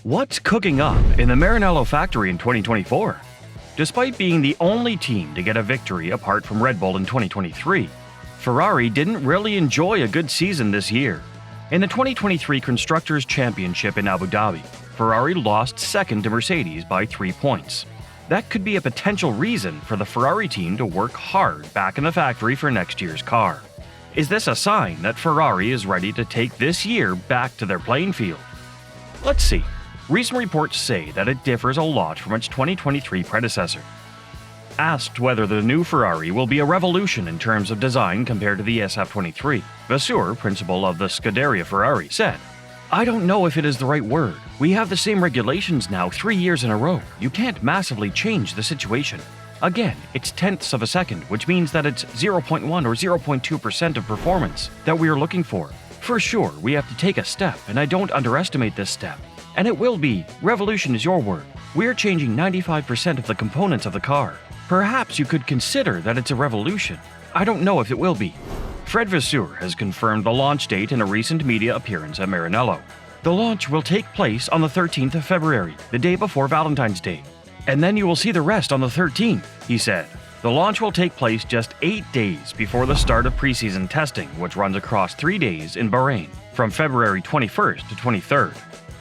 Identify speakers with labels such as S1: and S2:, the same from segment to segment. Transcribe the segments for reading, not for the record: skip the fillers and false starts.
S1: What's cooking up in the Marinello factory in 2024? Despite being the only team to get a victory apart from Red Bull in 2023, Ferrari didn't really enjoy a good season this year. In the 2023 Constructors' Championship in Abu Dhabi, Ferrari lost second to Mercedes by 3 points. That could be a potential reason for the Ferrari team to work hard back in the factory for next year's car. Is this a sign that Ferrari is ready to take this year back to their playing field? Let's see. Recent reports say that it differs a lot from its 2023 predecessor. Asked whether the new Ferrari will be a revolution in terms of design compared to the SF23, Vasseur, principal of the Scuderia Ferrari, said, "I don't know if it is the right word. We have the same regulations now 3 years in a row. You can't massively change the situation. Again, it's tenths of a second, which means that it's 0.1 or 0.2% of performance that we are looking for. For sure, we have to take a step, and I don't underestimate this step. And it will be. Revolution is your word. We're changing 95% of the components of the car. Perhaps you could consider that it's a revolution. I don't know if it will be." Fred Vasseur has confirmed the launch date in a recent media appearance at Marinello. The launch will take place on the 13th of February, the day before Valentine's Day. "And then you will see the rest on the 13th, he said. The launch will take place just 8 days before the start of preseason testing, which runs across 3 days in Bahrain, from February 21st to 23rd.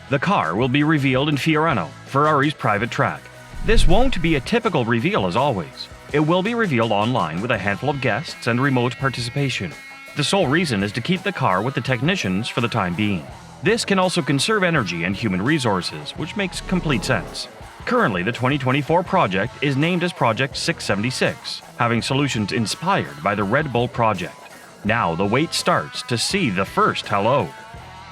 S1: The car will be revealed in Fiorano, Ferrari's private track. This won't be a typical reveal as always. It will be revealed online with a handful of guests and remote participation. The sole reason is to keep the car with the technicians for the time being. This can also conserve energy and human resources, which makes complete sense. Currently, the 2024 project is named as Project 676, having solutions inspired by the Red Bull project. Now the wait starts to see the first hello.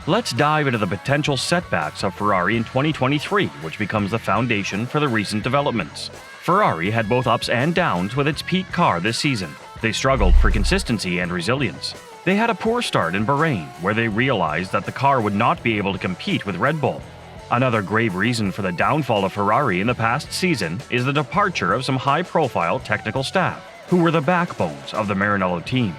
S1: Let's dive into the potential setbacks of Ferrari in 2023, which becomes the foundation for the recent developments. Ferrari had both ups and downs with its peak car this season. They struggled for consistency and resilience. They had a poor start in Bahrain, where they realized that the car would not be able to compete with Red Bull. Another grave reason for the downfall of Ferrari in the past season is the departure of some high-profile technical staff, who were the backbones of the Marinello team.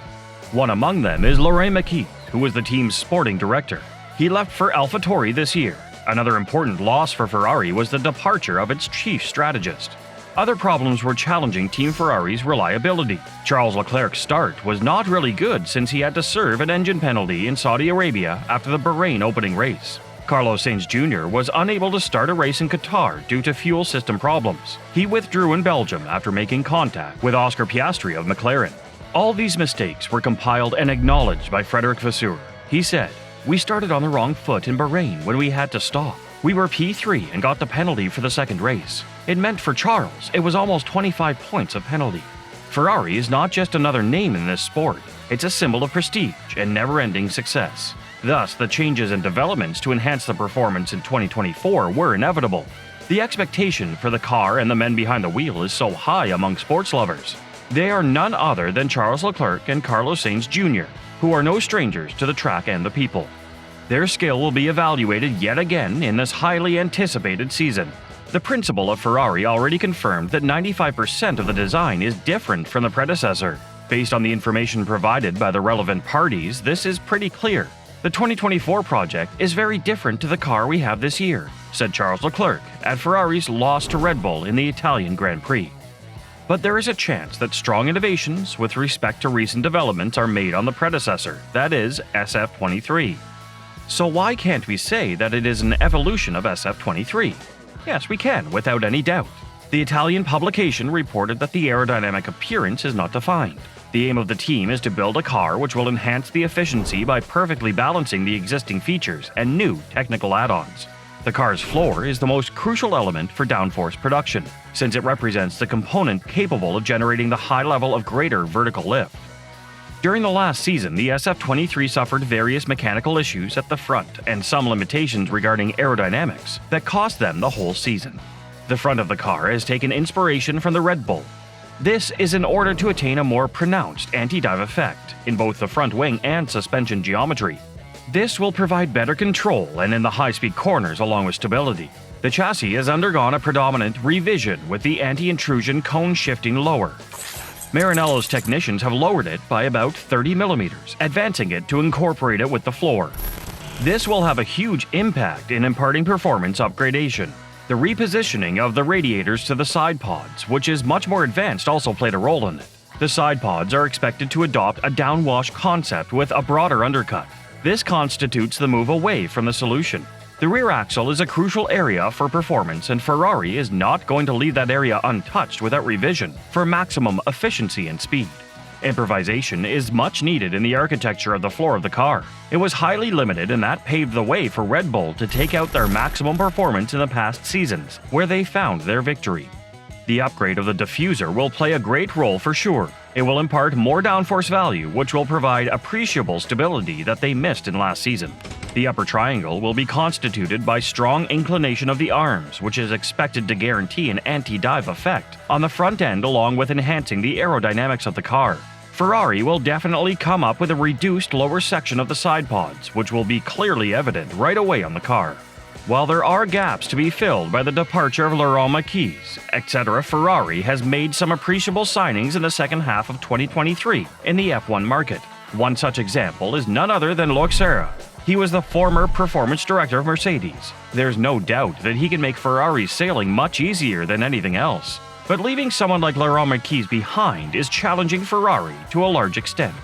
S1: One among them is Laurent Mekies, who was the team's sporting director. He left for AlphaTauri this year. Another important loss for Ferrari was the departure of its chief strategist. Other problems were challenging Team Ferrari's reliability. Charles Leclerc's start was not really good since he had to serve an engine penalty in Saudi Arabia after the Bahrain opening race. Carlos Sainz Jr. was unable to start a race in Qatar due to fuel system problems. He withdrew in Belgium after making contact with Oscar Piastri of McLaren. All these mistakes were compiled and acknowledged by Frederic Vasseur. He said, "We started on the wrong foot in Bahrain when we had to stop. We were P3 and got the penalty for the second race. It meant for Charles, it was almost 25 points of penalty." Ferrari is not just another name in this sport. It's a symbol of prestige and never-ending success. Thus, the changes and developments to enhance the performance in 2024 were inevitable. The expectation for the car and the men behind the wheel is so high among sports lovers. They are none other than Charles Leclerc and Carlos Sainz Jr., who are no strangers to the track and the people. Their skill will be evaluated yet again in this highly anticipated season. The principal of Ferrari already confirmed that 95% of the design is different from the predecessor. Based on the information provided by the relevant parties, this is pretty clear. The 2024 project is very different to the car we have this year, said Charles Leclerc at Ferrari's loss to Red Bull in the Italian Grand Prix. But there is a chance that strong innovations with respect to recent developments are made on the predecessor, that is, SF23. So why can't we say that it is an evolution of SF23? Yes, we can, without any doubt. The Italian publication reported that the aerodynamic appearance is not defined. The aim of the team is to build a car which will enhance the efficiency by perfectly balancing the existing features and new technical add-ons. The car's floor is the most crucial element for downforce production, since it represents the component capable of generating the high level of greater vertical lift. During the last season, the SF23 suffered various mechanical issues at the front and some limitations regarding aerodynamics that cost them the whole season. The front of the car has taken inspiration from the Red Bull. This is in order to attain a more pronounced anti-dive effect in both the front wing and suspension geometry. This will provide better control and in the high-speed corners along with stability. The chassis has undergone a predominant revision with the anti-intrusion cone shifting lower. Marinello's technicians have lowered it by about 30 millimeters, advancing it to incorporate it with the floor. This will have a huge impact in imparting performance upgradation. The repositioning of the radiators to the side pods, which is much more advanced, also played a role in it. The side pods are expected to adopt a downwash concept with a broader undercut. This constitutes the move away from the solution. The rear axle is a crucial area for performance, and Ferrari is not going to leave that area untouched without revision for maximum efficiency and speed. Improvisation is much needed in the architecture of the floor of the car. It was highly limited, and that paved the way for Red Bull to take out their maximum performance in the past seasons, where they found their victory. The upgrade of the diffuser will play a great role for sure. It will impart more downforce value, which will provide appreciable stability that they missed in last season. The upper triangle will be constituted by strong inclination of the arms, which is expected to guarantee an anti-dive effect on the front end along with enhancing the aerodynamics of the car. Ferrari will definitely come up with a reduced lower section of the side pods, which will be clearly evident right away on the car. While there are gaps to be filled by the departure of Laurent Mekies, etc., Ferrari has made some appreciable signings in the second half of 2023 in the F1 market. One such example is none other than Loic Serra. He was the former performance director of Mercedes. There's no doubt that he can make Ferrari's sailing much easier than anything else. But leaving someone like Laurent Mekies behind is challenging Ferrari to a large extent.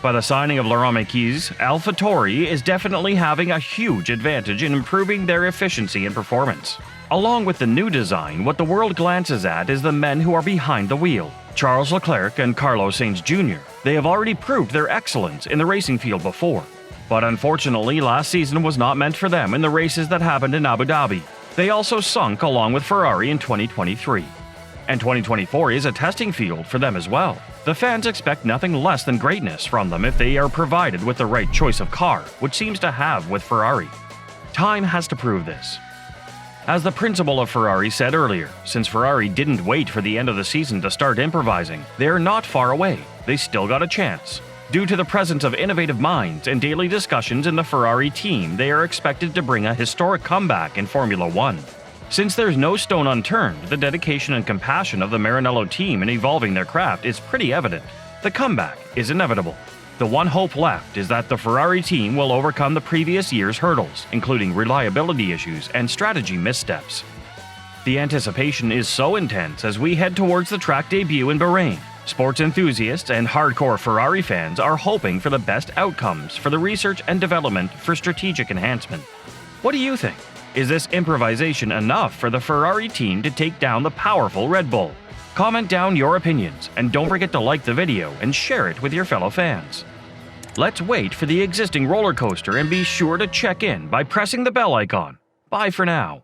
S1: By the signing of Laurent Mekies, AlphaTauri is definitely having a huge advantage in improving their efficiency and performance. Along with the new design, what the world glances at is the men who are behind the wheel, Charles Leclerc and Carlos Sainz Jr. They have already proved their excellence in the racing field before. But unfortunately, last season was not meant for them in the races that happened in Abu Dhabi. They also sunk along with Ferrari in 2023. And 2024 is a testing field for them as well. The fans expect nothing less than greatness from them if they are provided with the right choice of car, which seems to have with Ferrari. Time has to prove this. As the principal of Ferrari said earlier, since Ferrari didn't wait for the end of the season to start improvising, they're not far away. They still got a chance. Due to the presence of innovative minds and daily discussions in the Ferrari team, they are expected to bring a historic comeback in Formula One. Since there's no stone unturned, the dedication and compassion of the Marinello team in evolving their craft is pretty evident. The comeback is inevitable. The one hope left is that the Ferrari team will overcome the previous year's hurdles, including reliability issues and strategy missteps. The anticipation is so intense as we head towards the track debut in Bahrain. Sports enthusiasts and hardcore Ferrari fans are hoping for the best outcomes for the research and development for strategic enhancement. What do you think? Is this improvisation enough for the Ferrari team to take down the powerful Red Bull? Comment down your opinions, and don't forget to like the video and share it with your fellow fans. Let's wait for the existing roller coaster and be sure to check in by pressing the bell icon. Bye for now.